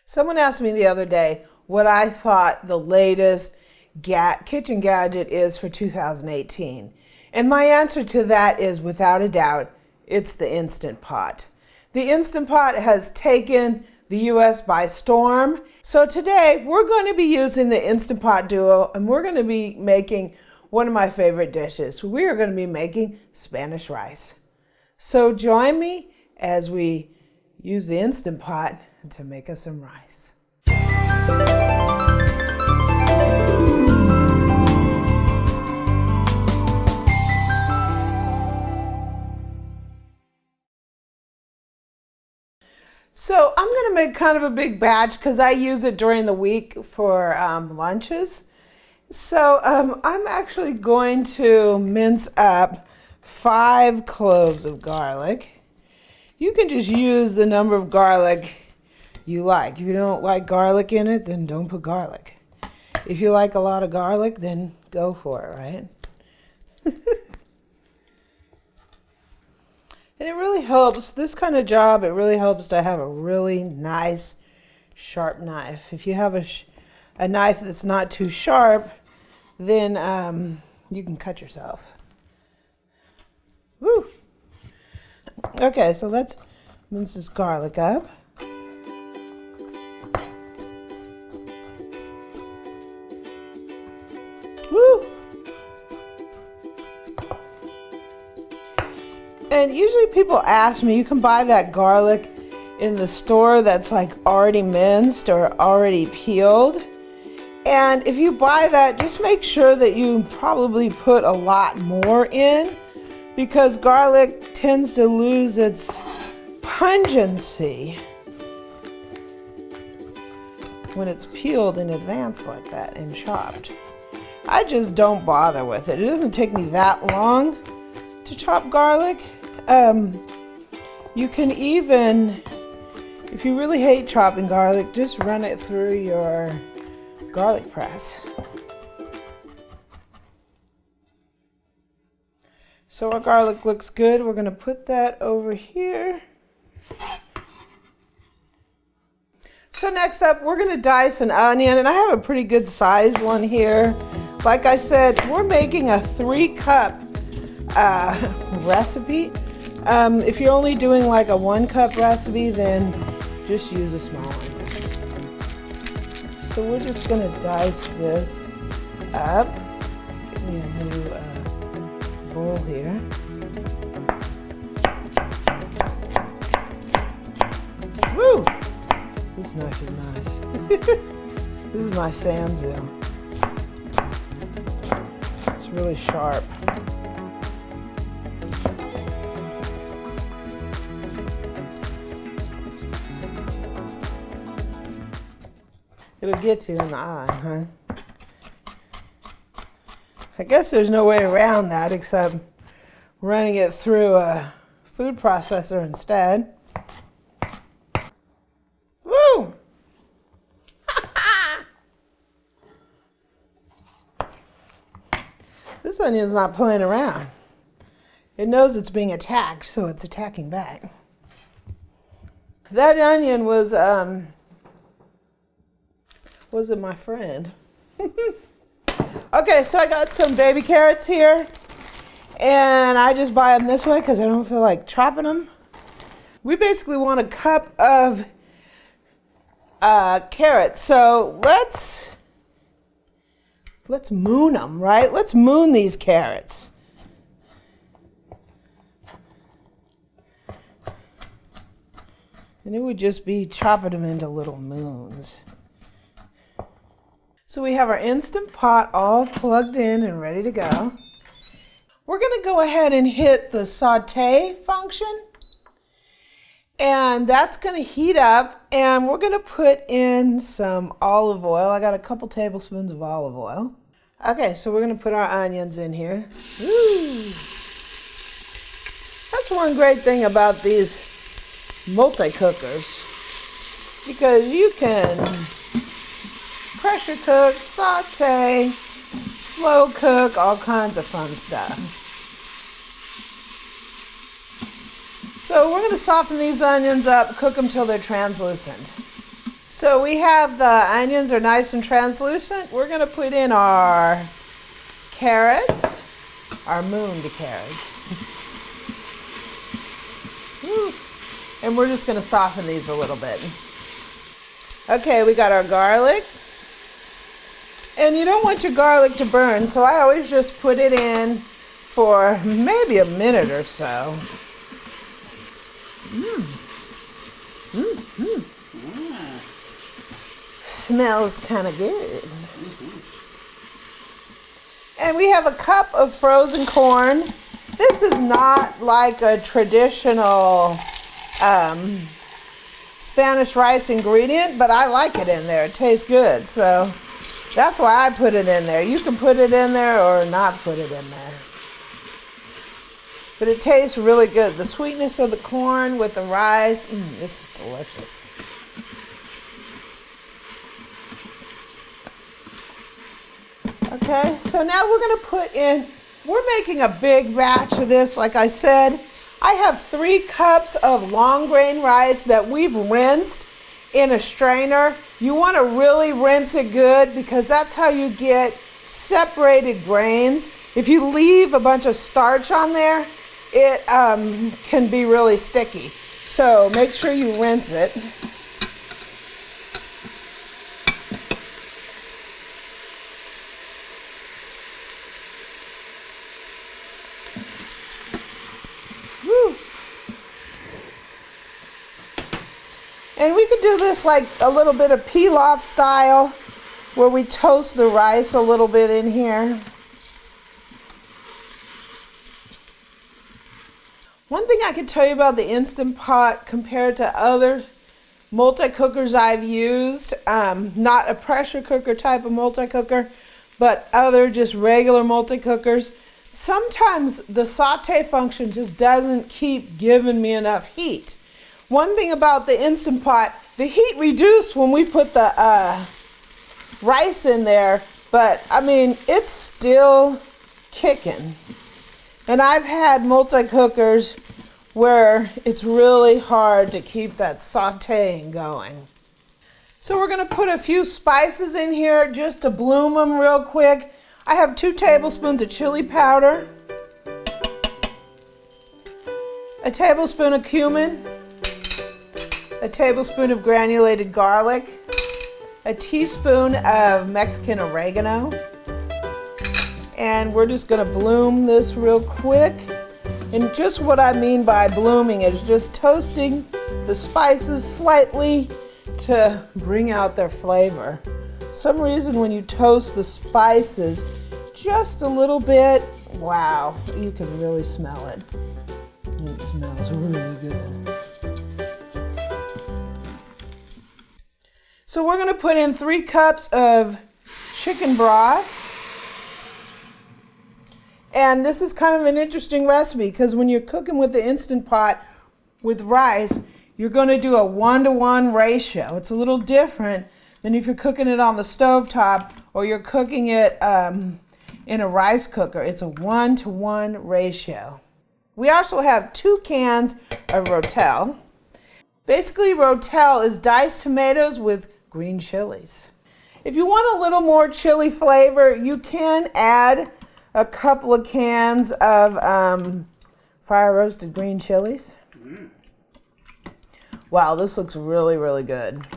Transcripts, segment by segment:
Someone asked me the other day what I thought the latest kitchen gadget is for 2018. And my answer to that is, without a doubt, it's the Instant Pot. The Instant Pot has taken the US by storm. So today we're going to be using the Instant Pot Duo, and we're going to be making one of my favorite dishes. We are going to be making Spanish rice. So join me as we use the Instant Pot to make us some rice. So I'm going to make kind of a big batch because I use it during the week for lunches. So I'm actually going to mince up 5 cloves of garlic. You can just use the number of garlic you like. If you don't like garlic in it, then don't put garlic. If you like a lot of garlic, then go for it, right? And it really helps, this kind of job, it really helps to have a really nice, sharp knife. If you have a knife that's not too sharp, then you can cut yourself. Woo! Okay, so let's mince this garlic up. Woo! And usually people ask me, you can buy that garlic in the store that's like already minced or already peeled. And if you buy that, just make sure that you probably put a lot more in, because garlic tends to lose its pungency when it's peeled in advance like that and chopped. I just don't bother with it. It doesn't take me that long to chop garlic. You can even, if you really hate chopping garlic, just run it through your garlic press. So our garlic looks good. We're going to put that over here. So next up, we're going to dice an onion, and I have a pretty good sized one here. Like I said, we're making a 3-cup recipe. If you're only doing like a 1-cup recipe, then just use a small one. So we're just going to dice this up. Get me a new bowl here. Woo! This knife is nice. This is my Santoku. It's really sharp. It'll get you in the eye, huh? I guess there's no way around that except running it through a food processor instead. Woo! This onion's not playing around. It knows it's being attacked, so it's attacking back. That onion wasn't my friend. Okay, so I got some baby carrots here, and I just buy them this way because I don't feel like chopping them. We basically want a cup of carrots, so let's moon them, right? Let's moon these carrots. And it would just be chopping them into little moons. So we have our Instant Pot all plugged in and ready to go. We're going to go ahead and hit the saute function. And that's going to heat up, and we're going to put in some olive oil. I got a couple tablespoons of olive oil. Okay, so we're going to put our onions in here. Ooh. That's one great thing about these multi-cookers, because you can pressure cook, saute, slow cook, all kinds of fun stuff. So we're going to soften these onions up, cook them till they're translucent. So we have the onions are nice and translucent. We're gonna put in our carrots, our mooned carrots. And we're just gonna soften these a little bit. Okay, we got our garlic. And you don't want your garlic to burn, so I always just put it in for maybe a minute or so. Smells kind of good. And we have a cup of frozen corn. This is not like a traditional Spanish rice ingredient, but I like it in there. It tastes good, so that's why I put it in there. You can put it in there or not put it in there. But it tastes really good. The sweetness of the corn with the rice, this is delicious. Okay, so now we're gonna put in, we're making a big batch of this, like I said. I have 3 cups of long grain rice that we've rinsed in a strainer. You want to really rinse it good because that's how you get separated grains. If you leave a bunch of starch on there, it can be really sticky. So make sure you rinse it. And we could do this like a little bit of pilaf style, where we toast the rice a little bit in here. One thing I could tell you about the Instant Pot compared to other multi-cookers I've used, not a pressure cooker type of multi-cooker, but other just regular multi-cookers, sometimes the saute function just doesn't keep giving me enough heat. One thing about the Instant Pot, the heat reduced when we put the rice in there, but I mean, it's still kicking. And I've had multi-cookers where it's really hard to keep that sauteing going. So we're gonna put a few spices in here just to bloom them real quick. I have 2 tablespoons of chili powder, a tablespoon of cumin, a tablespoon of granulated garlic, a teaspoon of Mexican oregano, and we're just gonna bloom this real quick. And just what I mean by blooming is just toasting the spices slightly to bring out their flavor. Some reason when you toast the spices just a little bit, wow, you can really smell it. And it smells really good. So we're gonna put in 3 cups of chicken broth. And this is kind of an interesting recipe because when you're cooking with the Instant Pot with rice, you're gonna do a 1-to-1 ratio. It's a little different than if you're cooking it on the stovetop or you're cooking it in a rice cooker. It's a 1-to-1 ratio. We also have 2 cans of Rotel. Basically, Rotel is diced tomatoes with green chilies. If you want a little more chili flavor, you can add a couple of cans of fire roasted green chilies. Wow, this looks really, really good.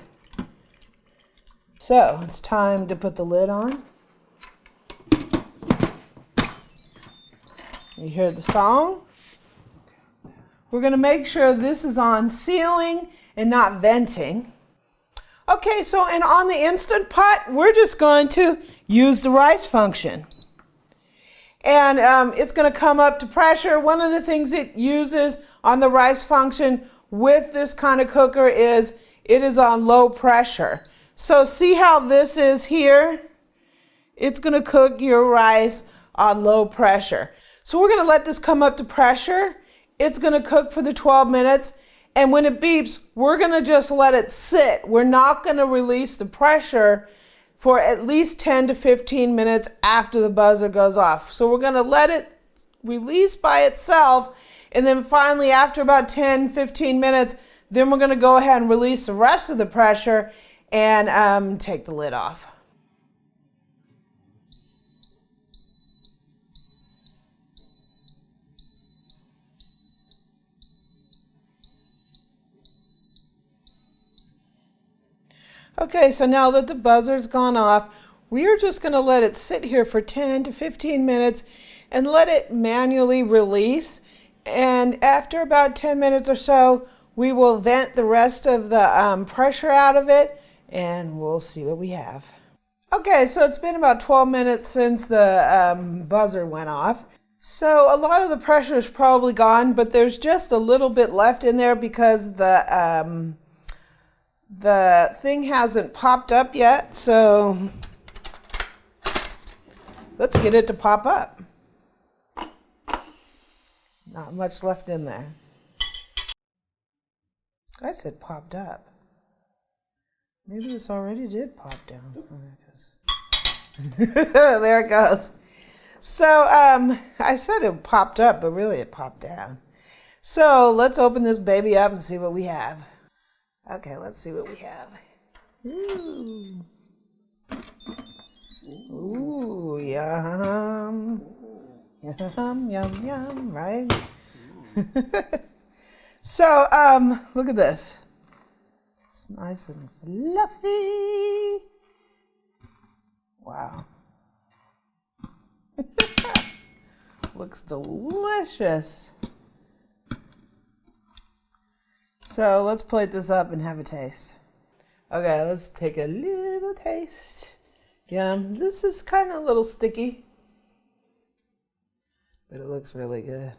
So it's time to put the lid on. You hear the song? We're gonna make sure this is on sealing and not venting. Okay, so and on the Instant Pot, we're just going to use the rice function. And it's gonna come up to pressure. One of the things it uses on the rice function with this kind of cooker is it is on low pressure. So see how this is here? It's gonna cook your rice on low pressure. So we're gonna let this come up to pressure. It's gonna cook for the 12 minutes. And when it beeps, we're gonna just let it sit. We're not gonna release the pressure for at least 10 to 15 minutes after the buzzer goes off. So we're gonna let it release by itself. And then finally, after about 10, 15 minutes, then we're gonna go ahead and release the rest of the pressure. and take the lid off. Okay, so now that the buzzer's gone off, we are just going to let it sit here for 10 to 15 minutes and let it manually release. And after about 10 minutes or so, we will vent the rest of the pressure out of it, and we'll see what we have. Okay, so it's been about 12 minutes since the buzzer went off. So a lot of the pressure is probably gone, but there's just a little bit left in there because the thing hasn't popped up yet. So let's get it to pop up. Not much left in there. I said popped up. Maybe this already did pop down. Oh, there it goes. There it goes. So I said it popped up, but really it popped down. So let's open this baby up and see what we have. Okay, let's see what we have. Ooh. Ooh, yum. Yum, yum, yum, right? So, look at this. It's nice and fluffy. Wow. Looks delicious. So let's plate this up and have a taste. Okay, let's take a little taste. Yum. This is kind of a little sticky, but it looks really good.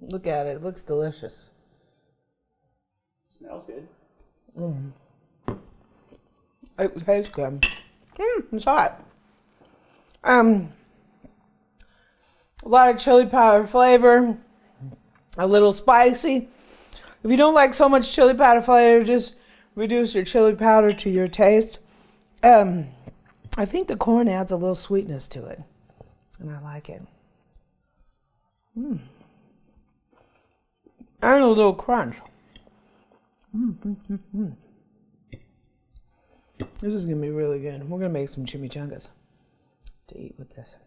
Look at it. It looks delicious. Smells good. It tastes good. It's hot. A lot of chili powder flavor. A little spicy. If you don't like so much chili powder flavor, just reduce your chili powder to your taste. I think the corn adds a little sweetness to it, and I like it. And a little crunch. This is gonna be really good. We're gonna make some chimichangas to eat with this.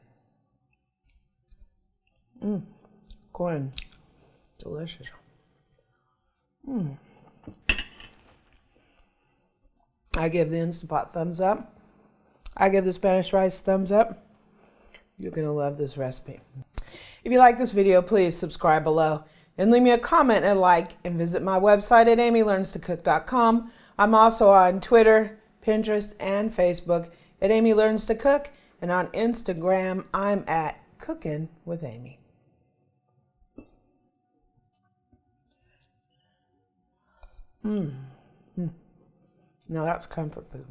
Corn. Delicious. I give the Instant Pot thumbs up. I give the Spanish rice thumbs up. You're going to love this recipe. If you like this video, please subscribe below and leave me a comment and like, and visit my website at amylearnstocook.com. I'm also on Twitter, Pinterest, and Facebook at Amy Learns to Cook, and on Instagram, I'm at Cooking with Amy. Now that's comfort food.